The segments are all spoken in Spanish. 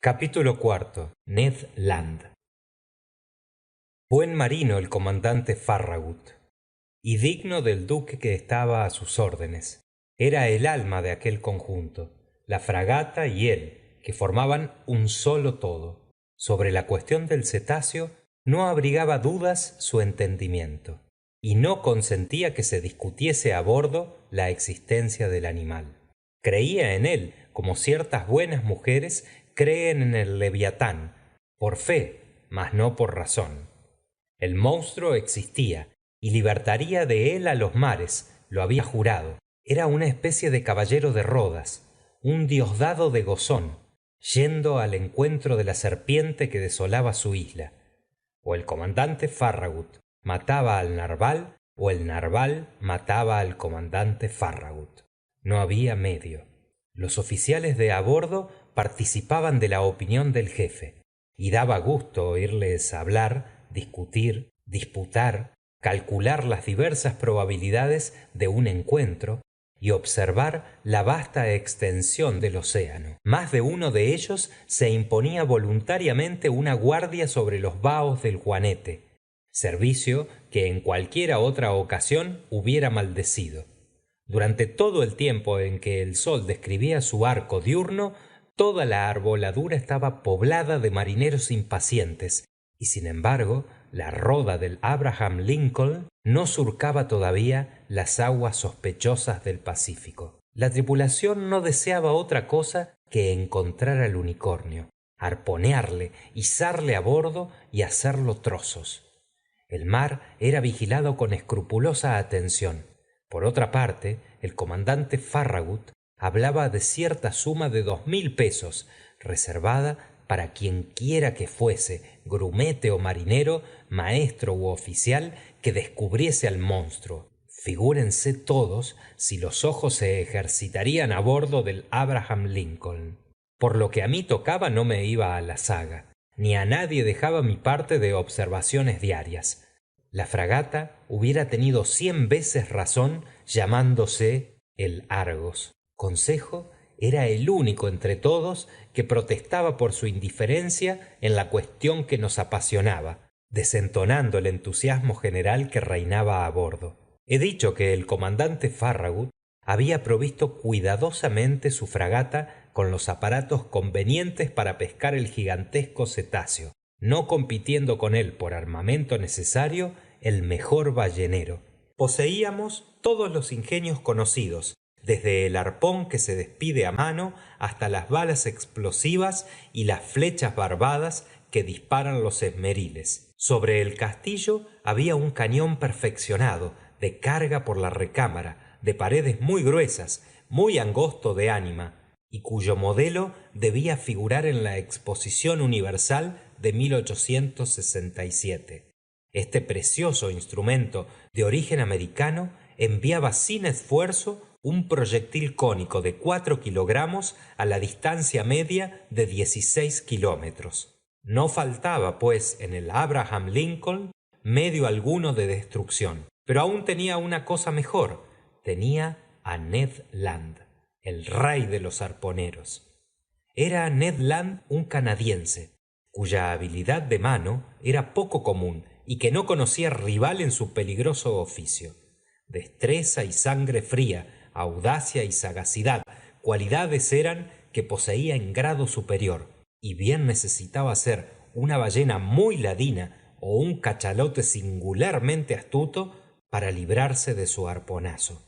Capítulo cuarto. Ned Land. Buen marino el comandante Farragut, y digno del duque que estaba a sus órdenes. Era el alma de aquel conjunto, la fragata y él, que formaban un solo todo. Sobre la cuestión del cetáceo no abrigaba dudas su entendimiento, y no consentía que se discutiese a bordo la existencia del animal. Creía en él, como ciertas buenas mujeres creen en el leviatán, por fe, mas no por razón. El monstruo existía y libertaría de él a los mares, lo había jurado. Era una especie de caballero de Rodas, un diosdado de Gozón, yendo al encuentro de la serpiente que desolaba su isla. O el comandante Farragut mataba al narval, o el narval mataba al comandante Farragut. No había medio. Los oficiales de a bordo participaban de la opinión del jefe, y daba gusto oírles hablar, discutir, disputar, calcular las diversas probabilidades de un encuentro y observar la vasta extensión del océano. Más de uno de ellos se imponía voluntariamente una guardia sobre los baos del Juanete, servicio que en cualquiera otra ocasión hubiera maldecido. Durante todo el tiempo en que el sol describía su arco diurno, toda la arboladura estaba poblada de marineros impacientes, y sin embargo, la roda del Abraham Lincoln no surcaba todavía las aguas sospechosas del Pacífico. La tripulación no deseaba otra cosa que encontrar al unicornio, arponearle, izarle a bordo y hacerlo trozos. El mar era vigilado con escrupulosa atención. Por otra parte, el comandante Farragut hablaba de cierta suma de 2000 pesos, reservada para quien quiera que fuese, grumete o marinero, maestro u oficial, que descubriese al monstruo. Figúrense todos si los ojos se ejercitarían a bordo del Abraham Lincoln. Por lo que a mí tocaba, no me iba a la zaga, ni a nadie dejaba mi parte de observaciones diarias. La fragata hubiera tenido 100 veces razón llamándose el Argos. Consejo era el único entre todos que protestaba por su indiferencia en la cuestión que nos apasionaba, desentonando el entusiasmo general que reinaba a bordo. He dicho que el comandante Farragut había provisto cuidadosamente su fragata con los aparatos convenientes para pescar el gigantesco cetáceo, no compitiendo con él por armamento necesario el mejor ballenero. Poseíamos todos los ingenios conocidos, desde el arpón que se despide a mano hasta las balas explosivas y las flechas barbadas que disparan los esmeriles. Sobre el castillo había un cañón perfeccionado, de carga por la recámara, de paredes muy gruesas, muy angosto de ánima, y cuyo modelo debía figurar en la Exposición Universal de 1867. Este precioso instrumento de origen americano enviaba sin esfuerzo un proyectil cónico de 4 kilogramos a la distancia media de 16 kilómetros. No faltaba, pues, en el Abraham Lincoln medio alguno de destrucción, pero aún tenía una cosa mejor: tenía a Ned Land, el rey de los arponeros. Era Ned Land un canadiense, cuya habilidad de mano era poco común y que no conocía rival en su peligroso oficio. Destreza y sangre fría, audacia y sagacidad, cualidades eran que poseía en grado superior, y bien necesitaba ser una ballena muy ladina o un cachalote singularmente astuto para librarse de su arponazo.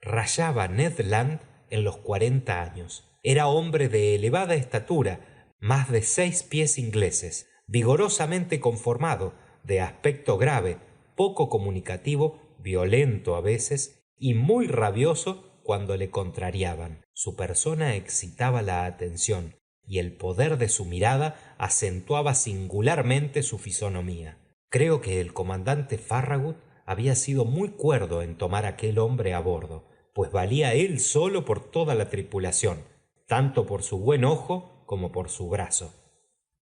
Rayaba Ned Land en los 40 años. Era hombre de elevada estatura, más de 6 pies ingleses, vigorosamente conformado, de aspecto grave, poco comunicativo, violento a veces y muy rabioso cuando le contrariaban. Su persona excitaba la atención y el poder de su mirada acentuaba singularmente su fisonomía. Creo que el comandante Farragut había sido muy cuerdo en tomar aquel hombre a bordo, pues valía él solo por toda la tripulación, tanto por su buen ojo como por su brazo.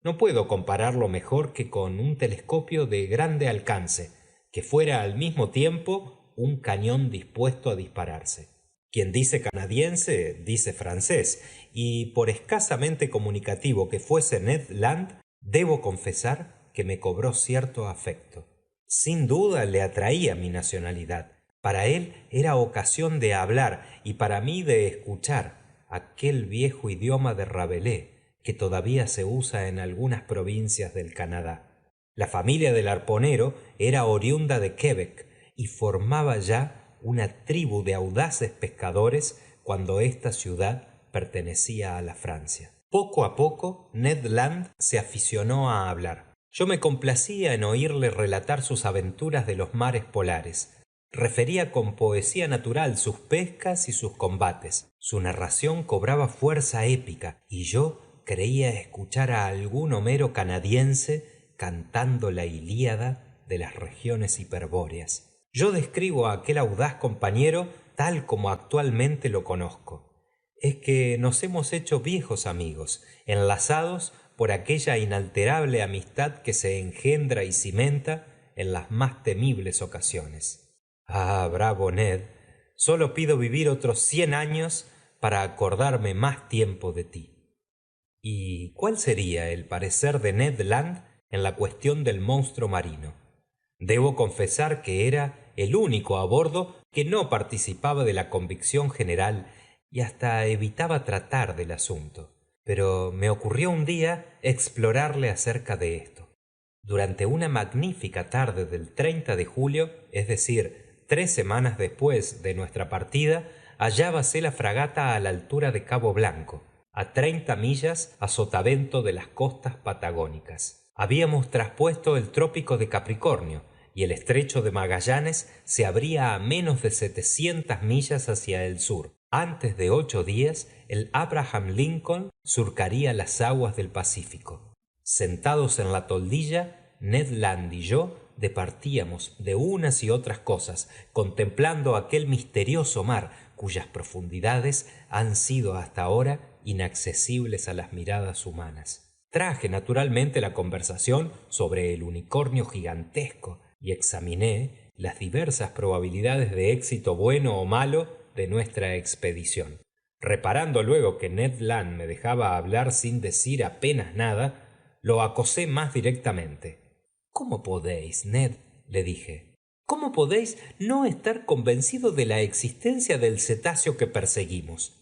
No puedo compararlo mejor que con un telescopio de grande alcance, que fuera al mismo tiempo un cañón dispuesto a dispararse. Quien dice canadiense dice francés, y por escasamente comunicativo que fuese Ned Land, debo confesar que me cobró cierto afecto. Sin duda le atraía mi nacionalidad. Para él era ocasión de hablar y para mí de escuchar aquel viejo idioma de Rabelais que todavía se usa en algunas provincias del Canadá. La familia del arponero era oriunda de Quebec y formaba ya una tribu de audaces pescadores cuando esta ciudad pertenecía a la Francia. Poco a poco Ned Land se aficionó a hablar. Yo me complacía en oírle relatar sus aventuras de los mares polares. Refería con poesía natural sus pescas y sus combates. Su narración cobraba fuerza épica y yo creía escuchar a algún Homero canadiense cantando la Ilíada de las regiones hiperbóreas. Yo describo a aquel audaz compañero tal como actualmente lo conozco. Es que nos hemos hecho viejos amigos, enlazados por aquella inalterable amistad que se engendra y cimenta en las más temibles ocasiones. Ah, bravo Ned, solo pido vivir otros 100 años para acordarme más tiempo de ti. ¿Y cuál sería el parecer de Ned Land en la cuestión del monstruo marino? Debo confesar que era el único a bordo que no participaba de la convicción general y hasta evitaba tratar del asunto. Pero me ocurrió un día explorarle acerca de esto. Durante una magnífica tarde del 30 de julio, es decir, 3 semanas después de nuestra partida, hallábase la fragata a la altura de Cabo Blanco, a 30 millas a sotavento de las costas patagónicas. Habíamos traspuesto el trópico de Capricornio y el estrecho de Magallanes se abría a menos de 700 millas hacia el sur. Antes de 8 días, el Abraham Lincoln surcaría las aguas del Pacífico. Sentados en la toldilla, Ned Land y yo departíamos de unas y otras cosas, contemplando aquel misterioso mar cuyas profundidades han sido hasta ahora inaccesibles a las miradas humanas. Traje naturalmente la conversación sobre el unicornio gigantesco y examiné las diversas probabilidades de éxito bueno o malo de nuestra expedición. Reparando luego que Ned Land me dejaba hablar sin decir apenas nada, lo acosé más directamente. ¿Cómo podéis, Ned? Le dije. ¿Cómo podéis no estar convencido de la existencia del cetáceo que perseguimos?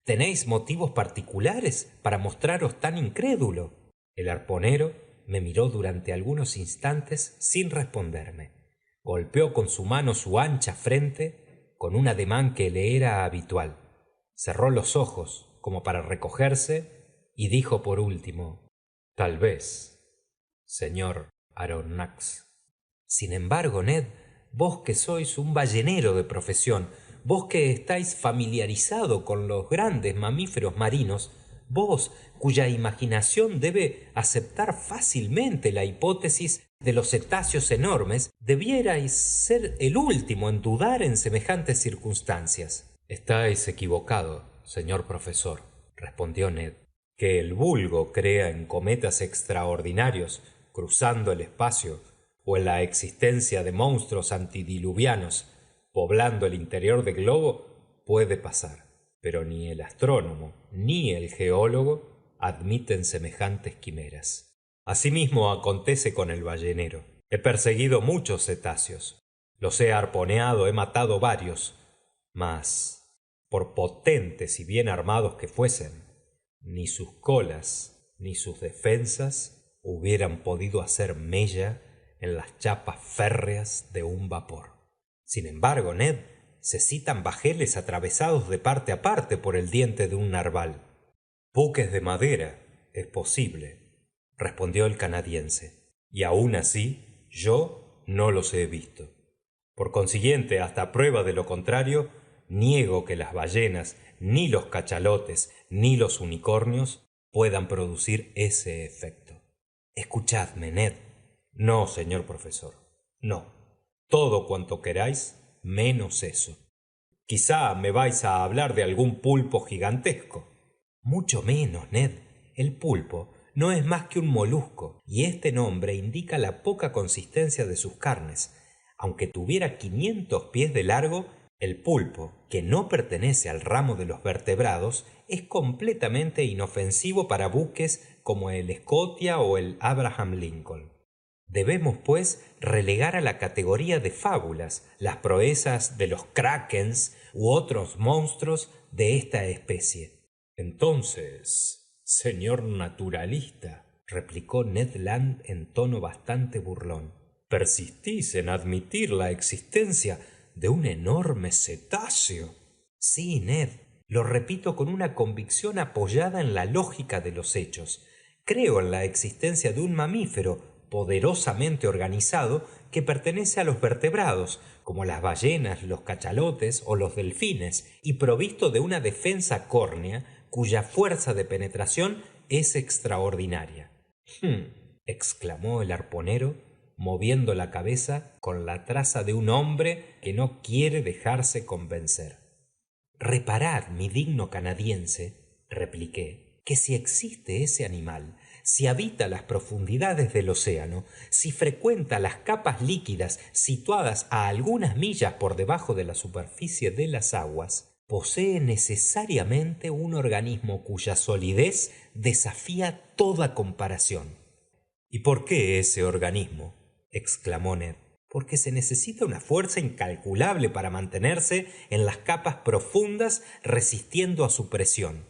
¿Tenéis motivos particulares para mostraros tan incrédulo? El arponero me miró durante algunos instantes sin responderme. Golpeó con su mano su ancha frente con un ademán que le era habitual. Cerró los ojos como para recogerse y dijo por último: Tal vez, señor Aronnax. Sin embargo, Ned, vos que sois un ballenero de profesión, vos que estáis familiarizado con los grandes mamíferos marinos, vos cuya imaginación debe aceptar fácilmente la hipótesis de los cetáceos enormes, debierais ser el último en dudar en semejantes circunstancias. Estáis equivocado, señor profesor, respondió Ned. Que el vulgo crea en cometas extraordinarios cruzando el espacio o en la existencia de monstruos antidiluvianos poblando el interior del globo puede pasar, pero ni el astrónomo ni el geólogo admiten semejantes quimeras. Asimismo acontece con el ballenero. He perseguido muchos cetáceos, los he arponeado, he matado varios, mas, por potentes y bien armados que fuesen, ni sus colas ni sus defensas hubieran podido hacer mella en las chapas férreas de un vapor. Sin embargo, Ned, se citan bajeles atravesados de parte a parte por el diente de un narval. Buques de madera, es posible, respondió el canadiense, y aún así yo no los he visto. Por consiguiente, hasta prueba de lo contrario, niego que las ballenas, ni los cachalotes, ni los unicornios puedan producir ese efecto. Escuchadme, Ned. No, señor profesor, no. Todo cuanto queráis, menos eso. Quizá me vais a hablar de algún pulpo gigantesco. Mucho menos, Ned. El pulpo no es más que un molusco, y este nombre indica la poca consistencia de sus carnes. Aunque tuviera 500 pies de largo, El pulpo, que no pertenece al ramo de los vertebrados, es completamente inofensivo para buques como el Scotia o el Abraham Lincoln. Debemos, pues, relegar a la categoría de fábulas las proezas de los krakens u otros monstruos de esta especie. Entonces, señor naturalista, replicó Ned Land en tono bastante burlón, persistís en admitir la existencia de un enorme cetáceo. Sí, Ned, lo repito con una convicción apoyada en la lógica de los hechos. Creo en la existencia de un mamífero poderosamente organizado que pertenece a los vertebrados, como las ballenas, los cachalotes o los delfines, y provisto de una defensa córnea cuya fuerza de penetración es extraordinaria. Exclamó el arponero, moviendo la cabeza con la traza de un hombre que no quiere dejarse convencer. Reparad, mi digno canadiense, repliqué, que si existe ese animal, si habita las profundidades del océano, si frecuenta las capas líquidas situadas a algunas millas por debajo de la superficie de las aguas, posee necesariamente un organismo cuya solidez desafía toda comparación. ¿Y por qué ese organismo? Exclamó Ned. Porque se necesita una fuerza incalculable para mantenerse en las capas profundas resistiendo a su presión.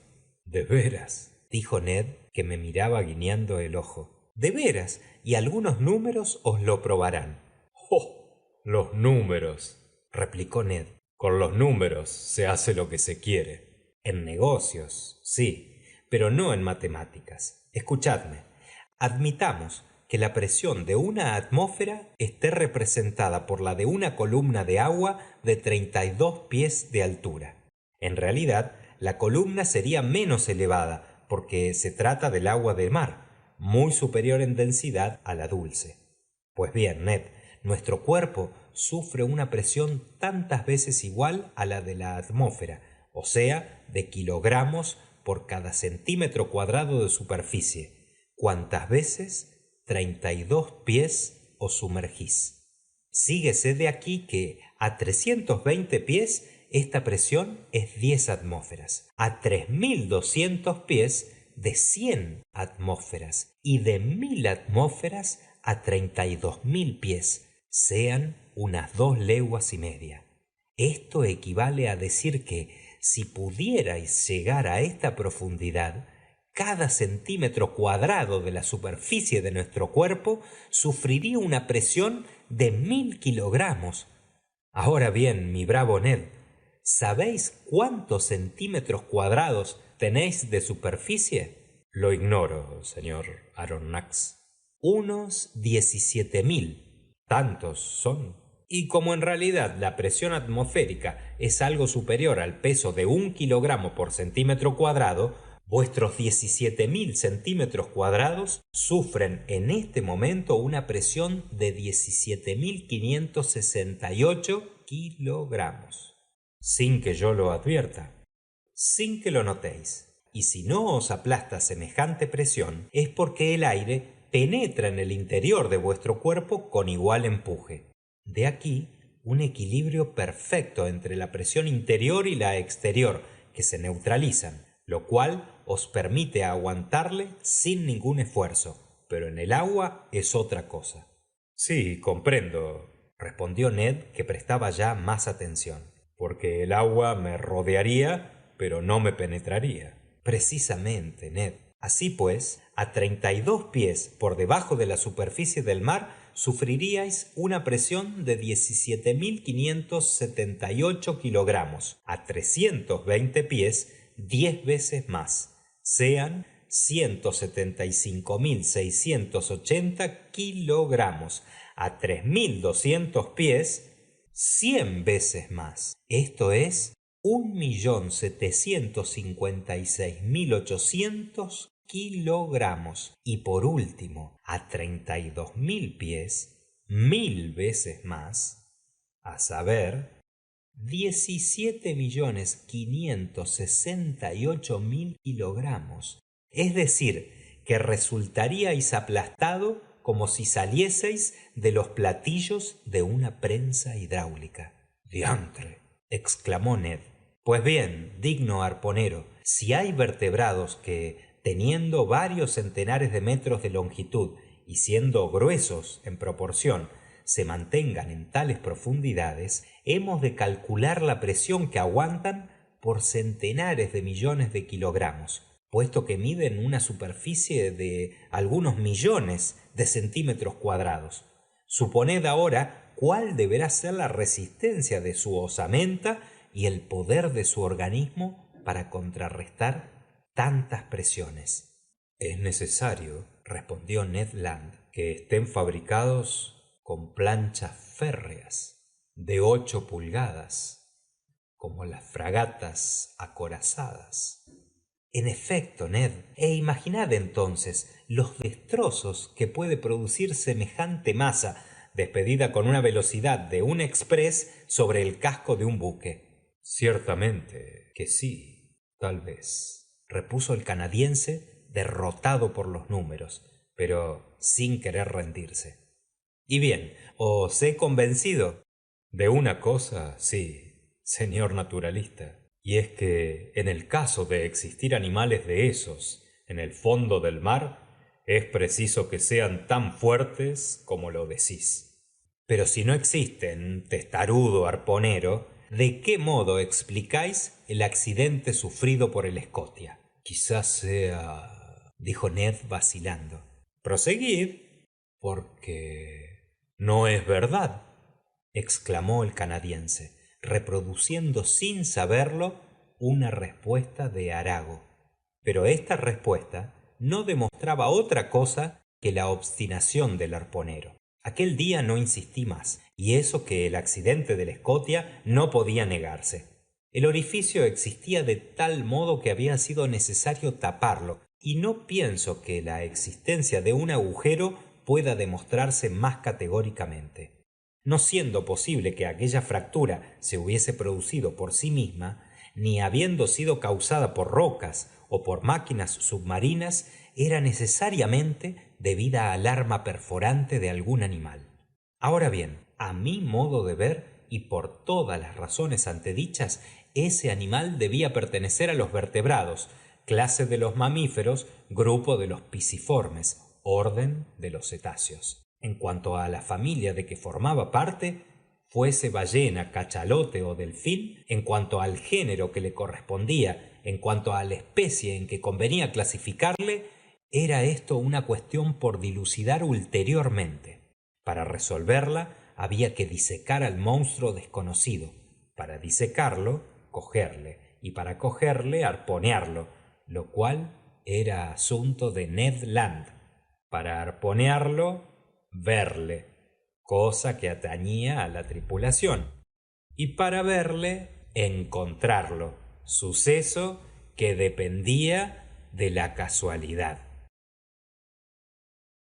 ¿De veras? Dijo Ned, que me miraba guiñando el ojo. De veras, y algunos números os lo probarán. ¡Oh! Los números, replicó Ned. Con los números se hace lo que se quiere. En negocios, sí, pero no en matemáticas. Escuchadme. Admitamos que la presión de una atmósfera esté representada por la de una columna de agua de 32 pies de altura. En realidad, la columna sería menos elevada porque se trata del agua de mar, muy superior en densidad a la dulce. Pues bien, Ned, nuestro cuerpo sufre una presión tantas veces igual a la de la atmósfera, o sea, de kilogramos por cada centímetro cuadrado de superficie, cuantas veces 32 pies os sumergís. Síguese de aquí que a 320 pies esta presión es 10 atmósferas, a 3200 pies de 100 atmósferas y de 1000 atmósferas a 32.000 pies, sean unas 2,5 leguas. Esto equivale a decir que si pudierais llegar a esta profundidad, cada centímetro cuadrado de la superficie de nuestro cuerpo sufriría una presión de 1000 kilogramos. Ahora bien, mi bravo Ned, ¿sabéis cuántos centímetros cuadrados tenéis de superficie? Lo ignoro, señor Aronnax. Unos 17.000. Tantos son. Y como en realidad la presión atmosférica es algo superior al peso de 1 kilogramo por centímetro cuadrado, vuestros 17.000 centímetros cuadrados sufren en este momento una presión de 17.568 kilogramos. Sin que yo lo advierta, sin que lo notéis. Y si no os aplasta semejante presión, es porque el aire penetra en el interior de vuestro cuerpo con igual empuje. De aquí un equilibrio perfecto entre la presión interior y la exterior, que se neutralizan, lo cual os permite aguantarle sin ningún esfuerzo, pero en el agua es otra cosa. Sí, comprendo, respondió Ned, que prestaba ya más atención, porque el agua me rodearía, pero no me penetraría. Precisamente, Ned. Así pues, a 32 pies por debajo de la superficie del mar, sufriríais una presión de 17.578 kilogramos, a 320 pies 10 veces más, sean 175.680 kilogramos, a 3.200 pies 100 veces más. Esto es 1.756.800 kilogramos. Y por último, a 32.000 pies, 1000 veces más, a saber, 17.568.000 kilogramos. Es decir, que resultaríais aplastado como si salieseis de los platillos de una prensa hidráulica. Diantre, exclamó Ned. Pues bien, digno arponero, si hay vertebrados que, teniendo varios centenares de metros de longitud y siendo gruesos en proporción, se mantengan en tales profundidades, hemos de calcular la presión que aguantan por centenares de millones de kilogramos, puesto que miden una superficie de algunos millones de centímetros cuadrados. Suponed ahora cuál deberá ser la resistencia de su osamenta y el poder de su organismo para contrarrestar tantas presiones. Es necesario, respondió Ned Land, que estén fabricados con planchas férreas de 8 pulgadas, como las fragatas acorazadas. En efecto, Ned, imaginad entonces los destrozos que puede producir semejante masa despedida con una velocidad de un express sobre el casco de un buque. Ciertamente que sí, tal vez, repuso el canadiense, derrotado por los números, pero sin querer rendirse. Y bien, ¿os he convencido? De una cosa, sí, señor naturalista, y es que en el caso de existir animales de esos en el fondo del mar, es preciso que sean tan fuertes como lo decís. Pero si no existen, testarudo arponero, ¿de qué modo explicáis el accidente sufrido por el Scotia? Quizás sea, dijo Ned vacilando. Proseguid, porque no es verdad, exclamó el canadiense, reproduciendo sin saberlo una respuesta de Arago. Pero esta respuesta no demostraba otra cosa que la obstinación del arponero. Aquel día no insistí más, y eso que el accidente del Scotia no podía negarse. El orificio existía de tal modo que había sido necesario taparlo, y no pienso que la existencia de un agujero pueda demostrarse más categóricamente. No siendo posible que aquella fractura se hubiese producido por sí misma, ni habiendo sido causada por rocas o por máquinas submarinas, era necesariamente debida al arma perforante de algún animal. Ahora bien, a mi modo de ver, y por todas las razones antedichas, ese animal debía pertenecer a los vertebrados, clase de los mamíferos, grupo de los piciformes, orden de los cetáceos. En cuanto a la familia de que formaba parte, fuese ballena, cachalote o delfín, en cuanto al género que le correspondía, en cuanto a la especie en que convenía clasificarle, era esto una cuestión por dilucidar ulteriormente. Para resolverla había que disecar al monstruo desconocido, para disecarlo, cogerle, y para cogerle, arponearlo, lo cual era asunto de Ned Land. Para arponearlo, verle, cosa que atañía a la tripulación, y para verle, encontrarlo, suceso que dependía de la casualidad.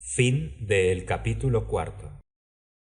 Fin del capítulo 4.